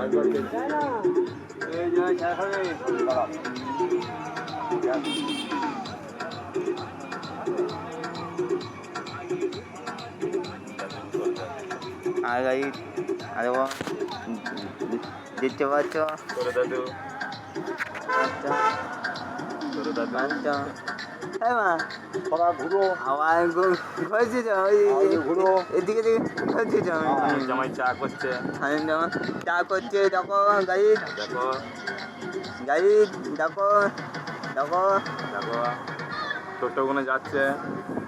আর গাড়ি আরে দেখতে পাচ্ছ দাদু আচ্ছা দাদু আচ্ছা হ্যাঁ মা थोड़ा घूरो আমার ঘুরছি তো ঘুরো এদিকে ঘুরছি তো জামাই চা করছে আমি যেমন চা করছে দেখো গাড়ি দেখো গাড়ি দেখো দেখো দেখো টোটোগুলো যাচ্ছে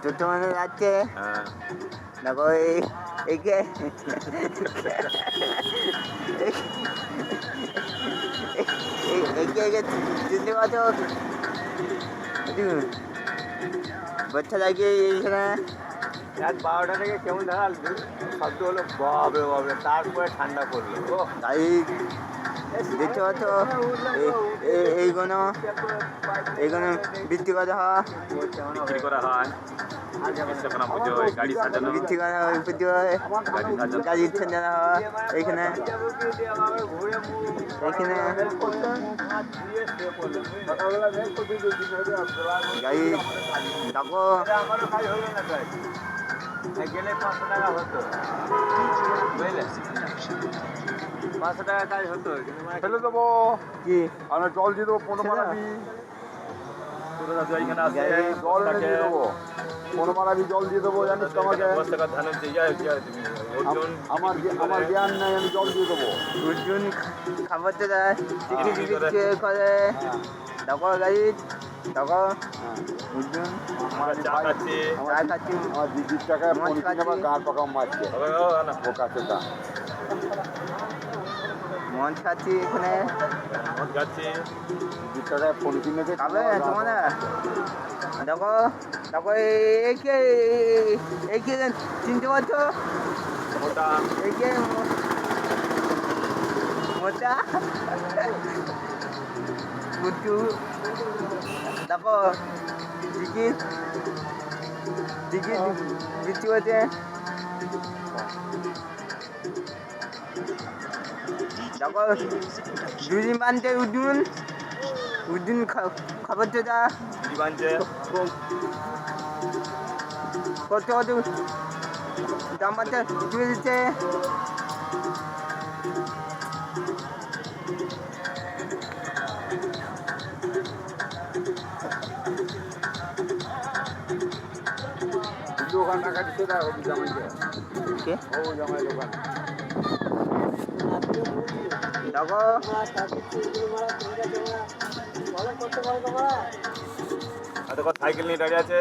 ছোট্ট মানে যাচ্ছে হ্যাঁ দেখো একে একে একে চিনতে পারছো বাচ্চা লাগে এইখানে রাত 12টা থেকে কেমন দেখা শব্দ হলো বাবরে বাবরে তারপরে ঠান্ডা পড়লো ও গাড়ি দেখতে পাচ্ছ এইগুলো বৃত্তি করা হয় বিক্রি করা হয় বিশ্বকর্মা পুজো হয় গাড়ি সাজানো বৃত্তি করা হয় পুজো হয় গাড়ি সাজানো গাড়ি সাজানো হয় এইখানে এইখানে গাড়ি দেখো আমারও কাজ হলো না তাই গেলে 500 টাকা হতো বুঝলে 500 টাকা কাজ হতো ফেলে দেবো কি আমরা জল দিয়ে দেবো 15 মারাবি ছোট দাদু এইখানে আসে জল এনে দিয়ে দেবো 15 মারাবি জল দিয়ে দেবো জানিস তো আমাকে বস্তাকার ধান হচ্ছে তুমি অর্জুন আমার জ্ঞান নাই আমি জল দিয়ে দেবো অর্জুন খাবার তো দেয় টিকিট করে দেখো গাড়ি দেখো অর্জুন চা খাচ্ছি চা খাচ্ছি আমার দিদির টাকায় মদ পলিথিন আবার গাঁ পাকা মারছে ও কাছেটা মদ খাচ্ছি এখানে মদ খাচ্ছি দিদির টাকায় পলিথিন রেখে খাবে তোমরা দেখো দেখো একে একে চিনতে পারছো ওটা একে মোটা কুটু দেখো টিকিট টিকিট বিক্রি হচ্ছে দেখো দুদিন বানতে উঠুন উঠুন খবর তো যা কি বানছে কত কত দামটা দিয়ে দিচ্ছে দোকান টাকা দিতে দেয় জামাইকে কে ও জামাই দোকান দেখো সাইকেল নিয়ে দাঁড়িয়ে আছে